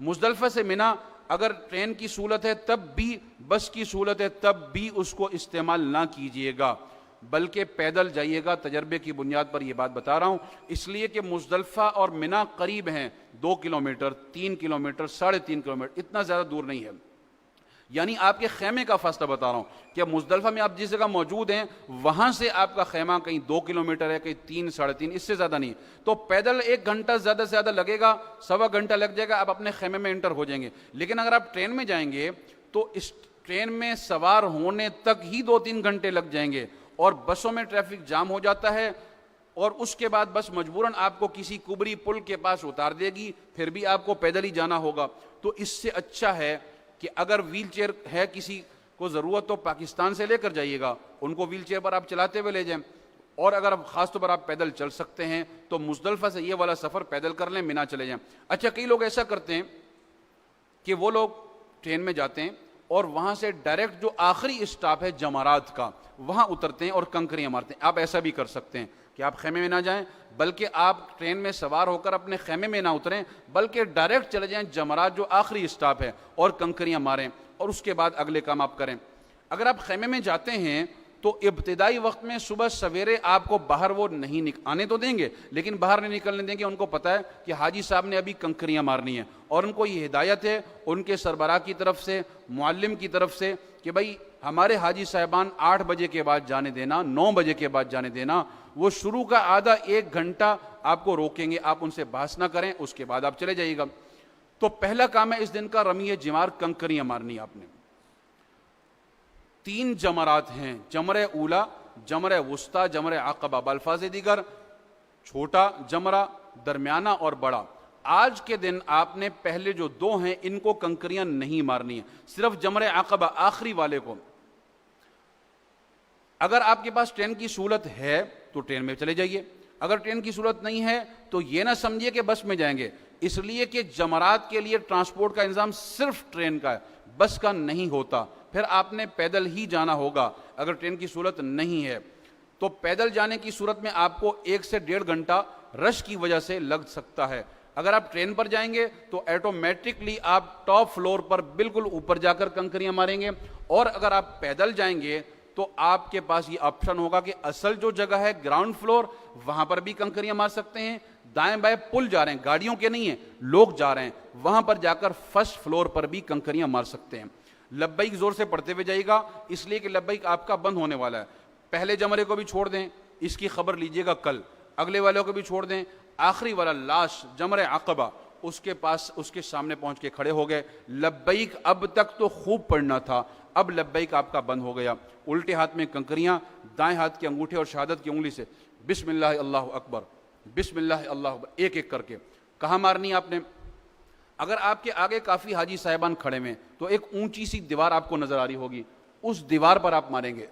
مزدلفہ سے منا اگر ٹرین کی سہولت ہے تب بھی، بس کی سہولت ہے تب بھی اس کو استعمال نہ کیجیے گا، بلکہ پیدل جائیے گا۔ تجربے کی بنیاد پر یہ بات بتا رہا ہوں، اس لیے کہ مزدلفہ اور منا قریب ہیں، 2 کلومیٹر، 3 کلومیٹر، 3.5 کلومیٹر، اتنا زیادہ دور نہیں ہے۔ یعنی آپ کے خیمے کا فاصلہ بتا رہا ہوں کہ مزدلفہ میں آپ جس جگہ موجود ہیں وہاں سے آپ کا خیمہ کہیں 2 کلومیٹر ہے، کہیں 3، 3.5، اس سے زیادہ نہیں، تو پیدل 1 گھنٹہ زیادہ سے زیادہ لگے گا، 1.25 گھنٹہ لگ جائے گا، آپ اپنے خیمے میں انٹر ہو جائیں گے۔ لیکن اگر آپ ٹرین میں جائیں گے تو اس ٹرین میں سوار ہونے تک ہی 2-3 گھنٹے لگ جائیں گے، اور بسوں میں ٹریفک جام ہو جاتا ہے، اور اس کے بعد بس مجبوراً آپ کو کسی کبری پل کے پاس اتار دے گی، پھر بھی آپ کو پیدل ہی جانا ہوگا۔ تو اس سے اچھا ہے کہ اگر ویل چیئر ہے کسی کو ضرورت تو پاکستان سے لے کر جائیے گا، ان کو ویل چیئر پر آپ چلاتے ہوئے لے جائیں، اور اگر خاص طور پر آپ پیدل چل سکتے ہیں تو مزدلفہ سے یہ والا سفر پیدل کر لیں، منا چلے جائیں۔ اچھا، کئی لوگ ایسا کرتے ہیں کہ وہ لوگ ٹرین میں جاتے ہیں اور وہاں سے ڈائریکٹ جو آخری اسٹاپ ہے جمرات کا وہاں اترتے ہیں اور کنکریاں مارتے ہیں۔ آپ ایسا بھی کر سکتے ہیں کہ آپ خیمے میں نہ جائیں، بلکہ آپ ٹرین میں سوار ہو کر اپنے خیمے میں نہ اتریں، بلکہ ڈائریکٹ چلے جائیں جمرات جو آخری اسٹاپ ہے اور کنکریاں ماریں، اور اس کے بعد اگلے کام آپ کریں۔ اگر آپ خیمے میں جاتے ہیں تو ابتدائی وقت میں صبح سویرے آپ کو باہر وہ نہیں آنے تو دیں گے، لیکن باہر نہیں نکلنے دیں گے۔ ان کو پتہ ہے کہ حاجی صاحب نے ابھی کنکریاں مارنی ہیں، اور ان کو یہ ہدایت ہے ان کے سربراہ کی طرف سے، معلم کی طرف سے، کہ بھائی ہمارے حاجی صاحبان 8 بجے کے بعد جانے دینا، 9 بجے کے بعد جانے دینا۔ وہ شروع کا آدھا 1 گھنٹہ آپ کو روکیں گے، آپ ان سے بحث نہ کریں، اس کے بعد آپ چلے جائیے گا۔ تو پہلا کام ہے اس دن کا رمی جمار، کنکریاں مارنی آپ نے۔ 3 جمرات ہیں، جمرہ اولا، جمرہ وسطیٰ، جمرہ عقبہ، بالفاظ دیگر چھوٹا جمرہ، درمیانہ اور بڑا۔ آج کے دن آپ نے پہلے جو 2 ہیں ان کو کنکریاں نہیں مارنی ہیں، صرف جمرہ عقبہ آخری والے کو۔ اگر آپ کے پاس ٹرین کی سہولت ہے تو ٹرین میں چلے جائیے، اگر ٹرین کی سہولت نہیں ہے تو یہ نہ سمجھیے کہ بس میں جائیں گے، اس لیے کہ جمرات کے لیے ٹرانسپورٹ کا انتظام صرف ٹرین کا ہے، بس کا نہیں ہوتا، پھر آپ نے پیدل ہی جانا ہوگا۔ اگر ٹرین کی سہولت نہیں ہے تو پیدل جانے کی صورت میں آپ کو 1 سے 1.5 گھنٹہ رش کی وجہ سے لگ سکتا ہے۔ اگر آپ ٹرین پر جائیں گے تو ایٹومیٹکلی آپ ٹاپ فلور پر بالکل اوپر جا کر کنکریاں ماریں گے، اور اگر آپ پیدل جائیں گے تو آپ کے پاس یہ آپشن ہوگا کہ اصل جو جگہ ہے گراؤنڈ فلور وہاں پر بھی کنکریاں مار سکتے ہیں، دائیں بائیں پل جا رہے ہیں، گاڑیوں کے نہیں ہیں، لوگ جا رہے ہیں، وہاں پر جا کر فرسٹ فلور پر بھی کنکریاں مار سکتے ہیں۔ لبیک زور سے پڑھتے ہوئے جائے گا، اس لیے کہ لبیک آپ کا بند ہونے والا ہے۔ پہلے جمرے کو بھی چھوڑ دیں، اس کی خبر لیجئے گا کل، اگلے والوں کو بھی چھوڑ دیں، آخری والا لاسٹ جمرہ عقبہ اس کے پاس، اس کے سامنے پہنچ کے کھڑے ہو گئے۔ لبیک اب تک تو خوب پڑھنا تھا، اب لبیک آپ کا بند ہو گیا۔ الٹے ہاتھ میں کنکریاں، دائیں ہاتھ کے انگوٹھے اور شہادت کی انگلی سے بسم اللہ اللہ اکبر، بسم اللہ اللہ اکبر، ایک ایک کر کے۔ کہاں مارنی آپ نے؟ اگر آپ کے آگے کافی حاجی صاحبان کھڑے میں تو ایک اونچی سی دیوار آپ کو نظر آ رہی ہوگی، اس دیوار پر آپ ماریں گے،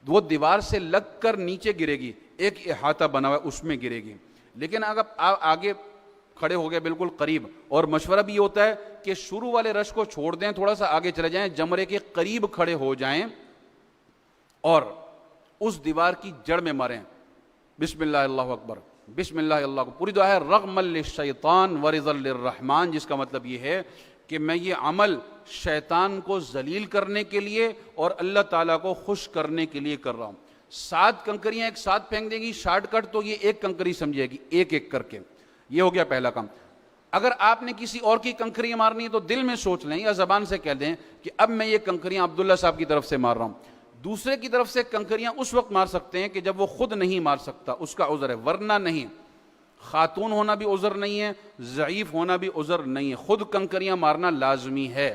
وہ دیوار سے لگ کر نیچے گرے گی، ایک احاطہ بنا ہوا ہے اس میں گرے گی۔ لیکن اگر آپ آگے کھڑے ہو گئے بالکل قریب، اور مشورہ بھی ہوتا ہے کہ شروع والے رش کو چھوڑ دیں، تھوڑا سا آگے چلے جائیں، جمرے کے قریب کھڑے ہو جائیں اور اس دیوار کی جڑ میں ماریں، بسم اللہ اللہ اکبر، بسم اللہ اللہ اکبر۔ پوری دعا ہے رغما للشیطان ورضا للرحمن، جس کا مطلب یہ ہے کہ میں یہ عمل شیطان کو ذلیل کرنے کے لیے اور اللہ تعالیٰ کو خوش کرنے کے لیے کر رہا ہوں۔ 7 کنکریاں ایک ساتھ پھینک دیں گی، شارٹ کٹ تو یہ ایک کنکری سمجھے گی، ایک ایک کر کے۔ یہ ہو گیا پہلا کام۔ اگر آپ نے کسی اور کی کنکریاں مارنی ہے تو دل میں سوچ لیں یا زبان سے کہہ دیں کہ اب میں یہ کنکریاں عبداللہ صاحب کی طرف سے مار رہا ہوں۔ دوسرے کی طرف سے کنکریاں اس وقت مار سکتے ہیں کہ جب وہ خود نہیں مار سکتا، اس کا عذر ہے، ورنہ نہیں۔ خاتون ہونا بھی عذر نہیں ہے، ضعیف ہونا بھی عذر نہیں ہے، خود کنکریاں مارنا لازمی ہے۔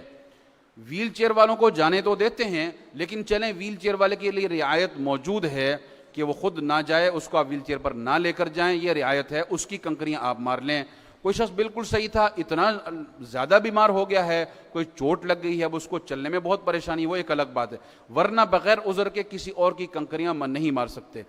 ویل چیئر والوں کو جانے تو دیتے ہیں، لیکن چلیں ویل چیئر والے کے لیے رعایت موجود ہے کہ وہ خود نہ جائے، اس کو آپ ویل چیئر پر نہ لے کر جائیں، یہ رعایت ہے، اس کی کنکریاں آپ مار لیں۔ کوئی شخص بالکل صحیح تھا، اتنا زیادہ بیمار ہو گیا ہے، کوئی چوٹ لگ گئی ہے، اب اس کو چلنے میں بہت پریشانی، وہ ایک الگ بات ہے، ورنہ بغیر عذر کے کسی اور کی کنکریاں نہیں مار سکتے۔